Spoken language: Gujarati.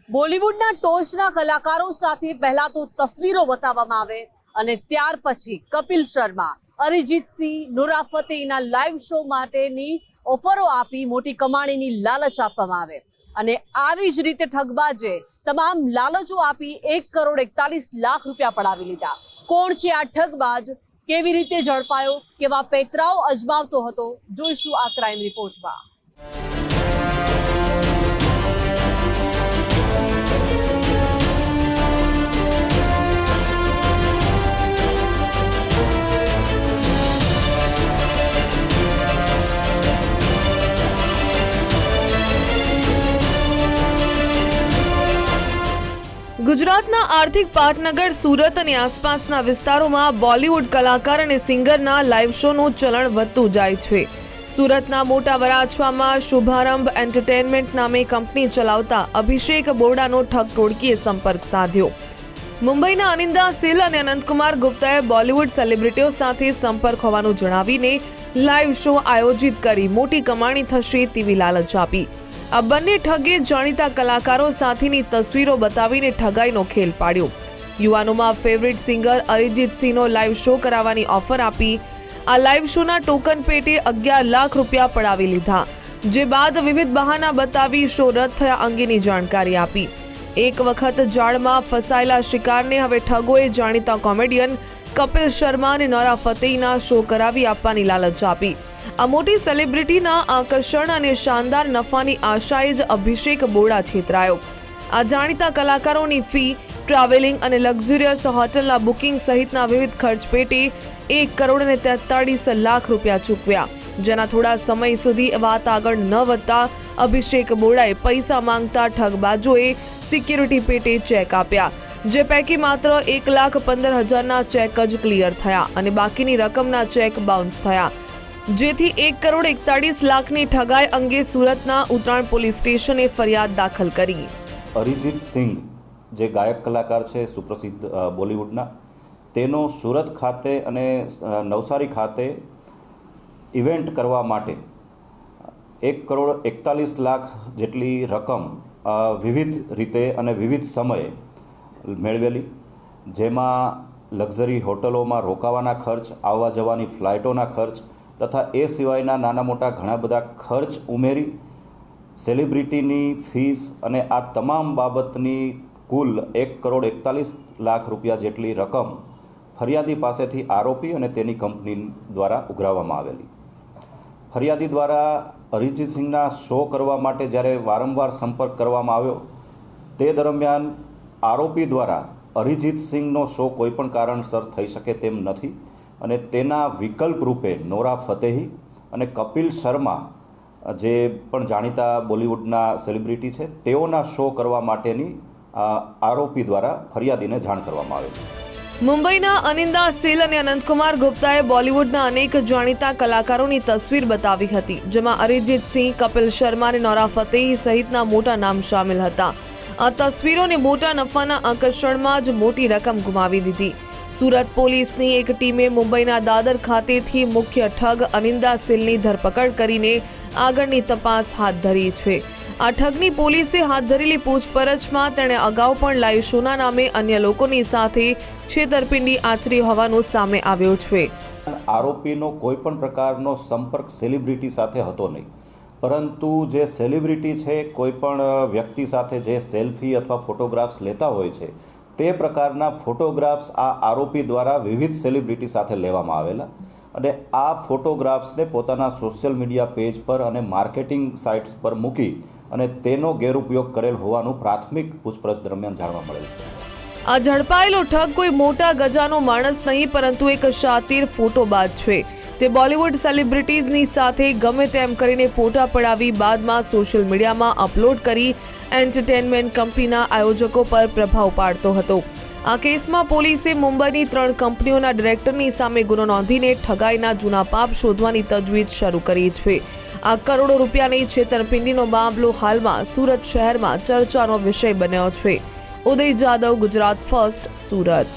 બોલિવૂડના ટોચના કલાકારો સાથે પહેલા તો તસવીરો બતાવવામાં આવે અને ત્યાર પછી કપિલ શર્મા, અરિજીત સિંહ, નોરા ફતેહીના લાઈવ શો માટેની ઓફરો આપી મોટી કમાણીની લાલચ આપવામાં આવે અને આવી જ રીતે ઠગબાજે તમામ લાલચો આપી 1,41,00,000 રૂપિયા પડાવી લીધા। કોણ છે આ ઠગબાજ, કેવી રીતે ઝડપાયો, કેવા પેતરાઓ અજમાવતો હતો, જોઈશું આ ક્રાઇમ રિપોર્ટમાં। ગુજરાતના આર્થિક પાટનગર સુરત અને આસપાસના વિસ્તારોમાં બોલિવૂડ કલાકાર અને સિંગરના લાઇવ શોનું ચલણ વધતું જાય છે। સુરતના મોટા વરાછવામાં શુભારંભ એન્ટરટેનમેન્ટ નામે કંપની ચલાવતા અભિષેક બોરડાનો ઠગ ટોળકીએ સંપર્ક સાધ્યો। મુંબઈના અનિંદા સિલ અને અનંતકુમાર ગુપ્તાએ બોલિવૂડ સેલિબ્રિટીઓ સાથે સંપર્ક હોવાનું જણાવીને લાઇવ શો આયોજિત કરી મોટી કમાણી થશે તેવી લાલચ આપી। આ બંને ઠગે જાણીતા કલાકારો સાથેની તસવીરો બતાવીને ઠગાઈનો ખેલ પાડ્યો। યુવાનોમાં ફેવરિટ સિંગર અરિજીત સિંહનો લાઈવ શો કરાવવાની ઓફર આપી આ લાઈવ શોના ટોકન પેટે 11 લાખ રૂપિયા પડાવી લીધા, જે બાદ વિવિધ બહાના બતાવી શો રદ થયા અંગેની જાણકારી આપી। એક વખત જાળમાં ફસાયેલા શિકારને હવે ઠગોએ જાણીતા કોમેડિયન કપિલ શર્મા અને નોરા ફતેહીના શો કરાવી આપવાની લાલચ આપી। આ મોટી સેલિબ્રિટીના આકર્ષણ અને શાનદાર નફાની આશાએ જ અભિષેક બોરડા છેતરાયો। આ જાણીતા કલાકારોની ફી, ટ્રાવેલિંગ અને લક્ઝુરિયસ હોટલના બુકિંગ સહિતના વિવિધ ખર્ચ પેટે 1,43,00,000 રૂપિયા ચૂકવ્યા, જેના થોડા સમય સુધી વાત આગળ ન વધતા અભિષેક બોરડાએ પૈસા માંગતા ઠગબાજોએ સિક્યુરિટી પેટે ચેક આપ્યા, જે પૈકી માત્ર 1,15,000ના ચેક જ ક્લિયર થયા અને બાકીની રકમના ચેક બાઉન્સ થયા, જેથી 1,41,00,000ની ઠગાઈ અંગે સુરતના ઉત્તરાયણ પોલીસ સ્ટેશને ફરિયાદ દાખલ કરી। અરિજીત સિંહ જે ગાયક કલાકાર છે સુપ્રસિદ્ધ બોલિવૂડના, તેનો સુરત ખાતે અને નવસારી ખાતે ઇવેન્ટ કરવા માટે 1,41,00,000 જેટલી રકમ વિવિધ રીતે અને વિવિધ સમયે મેળવેલી, જેમાં લક્ઝરી હોટલોમાં રોકાવાના ખર્ચ, આવવા જવાની ફ્લાઇટોના ખર્ચ તથા એ સિવાયના નાના મોટા ઘણા બધા ખર્ચ ઉમેરી સેલિબ્રિટીની ફીસ અને આ તમામ બાબતની કુલ 1,41,00,000 રૂપિયા જેટલી રકમ ફરિયાદી પાસેથી આરોપી અને તેની કંપની દ્વારા ઉઘરાવવામાં આવેલી। ફરિયાદી દ્વારા અરિજીત સિંહના શો કરવા માટે જ્યારે વારંવાર સંપર્ક કરવામાં આવ્યો, તે દરમિયાન આરોપી દ્વારા અરિજીત સિંહનો શો કોઈપણ કારણસર થઈ શકે તેમ નથી અને તેના વિકલ્પ રૂપે નોરા ફતેહી અને કપિલ શર્મા, જે પણ જાણીતા બોલિવૂડના સેલિબ્રિટી છે, તેઓના શો કરવા માટેની આરોપી દ્વારા ફરિયાદીને જાણ કરવામાં આવેલી। મુંબઈના અનિંદા સિલ અને અનંતકુમાર ગુપ્તાએ બોલિવૂડના અનેક જાણીતા કલાકારોની તસવીર બતાવી હતી, જેમાં અરિજીત સિંહ, કપિલ શર્મા અને નોરા ફતેહી સહિતના મોટા નામ સામેલ હતા। આ તસવીરોને મોટા નફાના આકર્ષણમાં જ મોટી રકમ ગુમાવી દીધી। સુરત પોલીસની એક ટીમે મુંબઈના દાદર ખાતેથી મુખ્ય ઠગ અનિંદા સિલની ધરપકડ કરીને આગળની તપાસ હાથ ધરી છે। આ ઠગની પોલીસે હાથ ધરેલી પૂછપરછમાં તેણે અગાઉ પણ લાઈવ શોના નામે અન્ય લોકોની સાથે છેતરપિંડી આચરી હોવાનું સામે આવ્યું છે। આરોપીનો કોઈ પણ પ્રકારનો સંપર્ક સેલિબ્રિટી સાથે હતો નહીં, પરંતુ જે સેલિબ્રિટી છે કોઈ પણ વ્યક્તિ સાથે જે સેલ્ફી અથવા ફોટોગ્રાફ્સ લેતા હોય છે, તે પ્રકારના ફોટોગ્રાફ્સ આ આરોપી દ્વારા વિવિધ સેલિબ્રિટી સાથે લેવામાં આવેલા અને આ ફોટોગ્રાફ્સને પોતાના સોશિયલ મીડિયા પેજ પર અને માર્કેટિંગ સાઇટ્સ પર મૂકી અને તેનો ગેરઉપયોગ કરેલ હોવાનું પ્રાથમિક પૂછપરછ દરમિયાન જાણવા મળેલ છે। આ ઝડપાયેલો ઠગ કોઈ મોટા ગજાનો માણસ નહીં, પરંતુ એક શાતીર ફોટોબાજ છે। તે બોલિવૂડ સેલિબ્રિટીઝની સાથે ગમે તેમ કરીને ફોટા પડાવી બાદમાં સોશિયલ મીડિયામાં અપલોડ કરી એન્ટરટેનમેન્ટ કંપનીના આયોજકો પર પ્રભાવ પાડતો હતો। આ કેસમાં પોલીસે મુંબઈની 3 કંપનીઓના ડિરેક્ટરની સામે ગુનો નોંધીને ઠગાઈના જૂના પાપ શોધવાની તજવીજ શરૂ કરી છે। આ કરોડો રૂપિયાની છેતરપિંડીનો મામલો હાલમાં સુરત શહેરમાં ચર્ચાનો વિષય બન્યો છે। ઉદય જાદવ, ગુજરાત ફર્સ્ટ, સુરત।